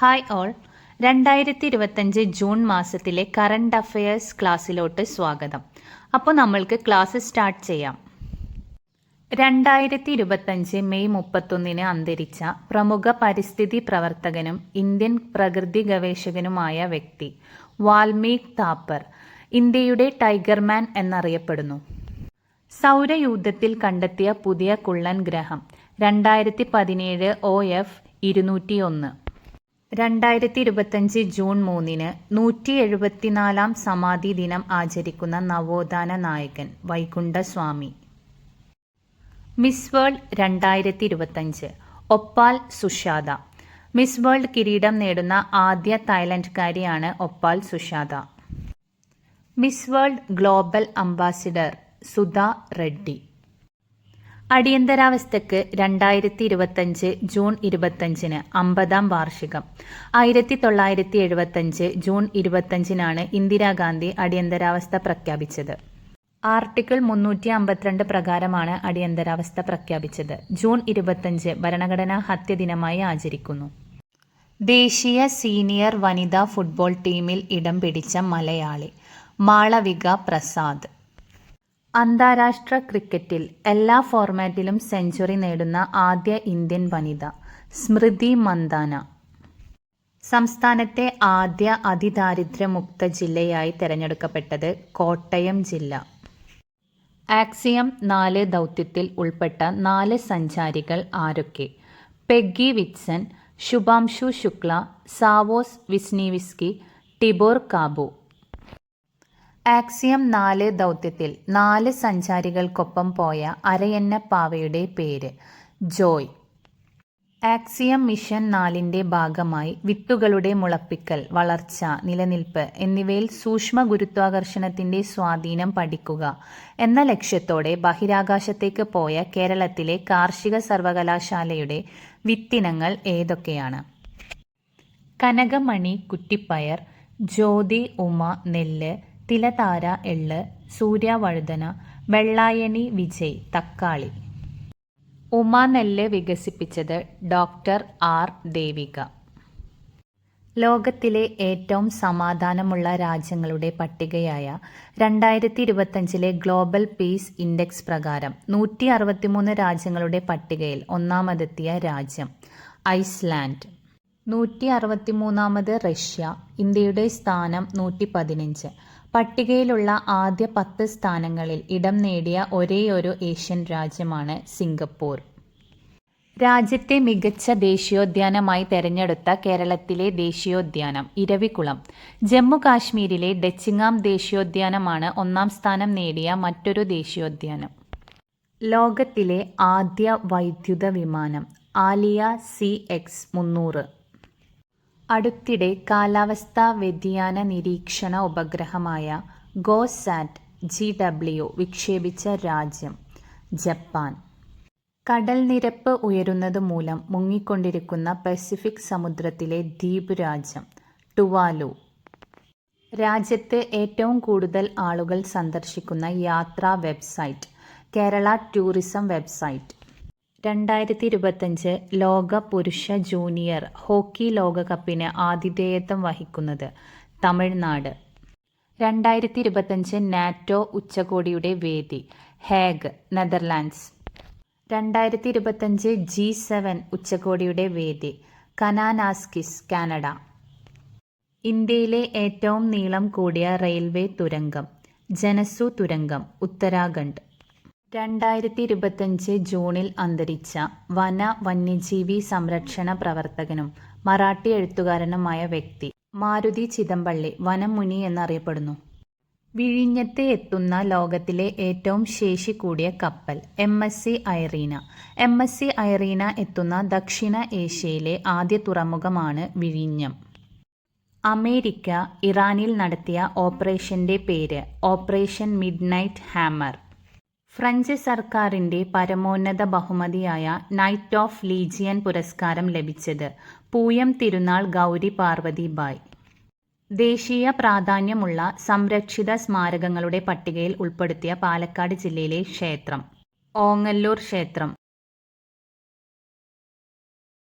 Hi all 2025 June മാസത്തിലെ current affairs ക്ലാസ്സിലോട്ട് സ്വാഗതം. അപ്പോൾ നമ്മൾക്ക് ക്ലാസ് സ്റ്റാർട്ട് ചെയ്യാം. 2025 മെയ് 31 അന്തരിച്ച പ്രമുഖ പരിസ്ഥിതി പ്രവർത്തകനും ഇന്ത്യൻ പ്രകൃതി ഗവേഷകനുമായ വ്യക്തി വാൽമീക് താപ്പർ ഇന്ത്യയുടെ ടൈഗർമാൻ എന്നറിയപ്പെടുന്നു. സൗരയൂഥത്തിൽ കണ്ടെത്തിയ പുതിയ കുള്ളൻ ഗ്രഹം 2017 OF 201. 2025 ജൂൺ 3 174 സമാധി ദിനം ആചരിക്കുന്ന നവോത്ഥാന നായകൻ Vaikundaswami. Miss world 2025 Opal Suchata. Miss world കിരീടം നേടുന്ന ആദ്യ തായ്ലൻഡ്കാരിയാണ് Opal Suchata. Miss world global ambassador Sudha Reddy. അടിയന്തരാവസ്ഥയ്ക്ക് 2025 ജൂൺ 25 50-ാം വാർഷികം. 1975 ജൂൺ 25 ഇന്ദിരാഗാന്ധി അടിയന്തരാവസ്ഥ പ്രഖ്യാപിച്ചത്. ആർട്ടിക്കിൾ 352 പ്രകാരമാണ് അടിയന്തരാവസ്ഥ പ്രഖ്യാപിച്ചത്. ജൂൺ 25 ഭരണഘടനാ ഹത്യ ദിനമായി ആചരിക്കുന്നു. ദേശീയ സീനിയർ വനിതാ ഫുട്ബോൾ ടീമിൽ ഇടം പിടിച്ച മലയാളി മാളവിക പ്രസാദ്. അന്താരാഷ്ട്ര ക്രിക്കറ്റിൽ എല്ലാ ഫോർമാറ്റിലും സെഞ്ചുറി നേടുന്ന ആദ്യ ഇന്ത്യൻ വനിത സ്മൃതി മന്ദാന. സംസ്ഥാനത്തെ ആദ്യ അതിദാരിദ്ര്യമുക്ത ജില്ലയായി തെരഞ്ഞെടുക്കപ്പെട്ടത് കോട്ടയം ജില്ല. ആക്സിയം 4 ദൗത്യത്തിൽ ഉൾപ്പെട്ട 4 സഞ്ചാരികൾ ആരൊക്കെ? പെഗ്ഗി വിറ്റ്സൺ, ശുഭാംശു ശുക്ല, സാവോസ് വിസ്നിവിസ്കി, ടിബോർ കാബു. ആക്സിയം 4 ദൗത്യത്തിൽ 4 സഞ്ചാരികൾക്കൊപ്പം പോയ അരയന്നപ്പാവയുടെ പേര് ജോയ്. ആക്സിയം മിഷൻ 4ന്റെ ഭാഗമായി വിത്തുകളുടെ മുളപ്പിക്കൽ, വളർച്ച, നിലനിൽപ്പ് എന്നിവയിൽ സൂക്ഷ്മ ഗുരുത്വാകർഷണത്തിന്റെ സ്വാധീനം പഠിക്കുക എന്ന ലക്ഷ്യത്തോടെ ബഹിരാകാശത്തേക്ക് പോയ കേരളത്തിലെ കാർഷിക സർവകലാശാലയുടെ വിത്തിനങ്ങൾ ഏതൊക്കെയാണ്? കനകമണി കുറ്റിപ്പയർ, ജ്യോതി ഉമ നെല്ല്, തിലതാര എള്ള്, സൂര്യ വഴുതന, വെള്ളായണി വിജയ് തക്കാളി. ഉമ നെല്ല് വികസിപ്പിച്ചത് ഡോക്ടർ ആർ ദേവിക. ലോകത്തിലെ ഏറ്റവും സമാധാനമുള്ള രാജ്യങ്ങളുടെ പട്ടികയായ 2025 ഗ്ലോബൽ പീസ് ഇൻഡെക്സ് പ്രകാരം 163 രാജ്യങ്ങളുടെ പട്ടികയിൽ ഒന്നാമതെത്തിയ രാജ്യം ഐസ്ലാൻഡ്. 163 റഷ്യ. ഇന്ത്യയുടെ സ്ഥാനം 115. പട്ടികയിലുള്ള ആദ്യ 10 സ്ഥാനങ്ങളിൽ ഇടം നേടിയ ഒരേയൊരു ഏഷ്യൻ രാജ്യമാണ് സിംഗപ്പൂർ. രാജ്യത്തെ മികച്ച ദേശീയോദ്യാനമായി തെരഞ്ഞെടുത്ത കേരളത്തിലെ ദേശീയോദ്യാനം ഇരവികുളം. ജമ്മു കാശ്മീരിലെ ഡച്ചിങ്ങാം ദേശീയോദ്യാനമാണ് 1-ാം സ്ഥാനം നേടിയ മറ്റൊരു ദേശീയോദ്യാനം. ലോകത്തിലെ ആദ്യ വൈദ്യുത വിമാനം ആലിയ CX-300. അടുത്തിടെ കാലാവസ്ഥാ വ്യതിയാന നിരീക്ഷണ ഉപഗ്രഹമായ ഗോസാറ്റ് GW വിക്ഷേപിച്ച രാജ്യം ജപ്പാൻ. കടൽനിരപ്പ് ഉയരുന്നത് മൂലം മുങ്ങിക്കൊണ്ടിരിക്കുന്ന പസഫിക് സമുദ്രത്തിലെ ദ്വീപ് രാജ്യം ടുവാലു. രാജ്യത്ത് ഏറ്റവും കൂടുതൽ ആളുകൾ സന്ദർശിക്കുന്ന യാത്രാ വെബ്സൈറ്റ് കേരള ടൂറിസം വെബ്സൈറ്റ്. 2025 ലോക പുരുഷ ജൂനിയർ ഹോക്കി ലോകകപ്പിന് ആതിഥേയത്വം വഹിക്കുന്നത് തമിഴ്നാട്. 2025 നാറ്റോ ഉച്ചകോടിയുടെ വേദി ഹേഗ്, നെതർലാൻഡ്സ്. 2025 G7 ഉച്ചകോടിയുടെ വേദി കനാനാസ്കിസ്, കാനഡ. ഇന്ത്യയിലെ ഏറ്റവും നീളം കൂടിയ റെയിൽവേ തുരങ്കം ജനസു തുരങ്കം, ഉത്തരാഖണ്ഡ്. 2025 ജൂണിൽ അന്തരിച്ച വന്യജീവി സംരക്ഷണ പ്രവർത്തകനും മറാഠി എഴുത്തുകാരനുമായ വ്യക്തി മാരുതി ചിദംപള്ളി വനമുനി എന്നറിയപ്പെടുന്നു. വിഴിഞ്ഞത്ത് എത്തുന്ന ലോകത്തിലെ ഏറ്റവും ശേഷി കൂടിയ കപ്പൽ MSC ഐറീന. MSC ഐറീന എത്തുന്ന ദക്ഷിണ ഏഷ്യയിലെ ആദ്യ തുറമുഖമാണ് വിഴിഞ്ഞം. അമേരിക്ക ഇറാനിൽ നടത്തിയ ഓപ്പറേഷന്റെ പേര് ഓപ്പറേഷൻ മിഡ്നൈറ്റ് ഹാമർ. ഫ്രഞ്ച് സർക്കാരിൻ്റെ പരമോന്നത ബഹുമതിയായ നൈറ്റ് ഓഫ് ലീജിയൻ പുരസ്കാരം ലഭിച്ചത് പൂയം തിരുനാൾ ഗൗരി പാർവതി ബായ്. ദേശീയ പ്രാധാന്യമുള്ള സംരക്ഷിത സ്മാരകങ്ങളുടെ പട്ടികയിൽ ഉൾപ്പെടുത്തിയ പാലക്കാട് ജില്ലയിലെ ക്ഷേത്രം ഓങ്ങല്ലൂർ ക്ഷേത്രം.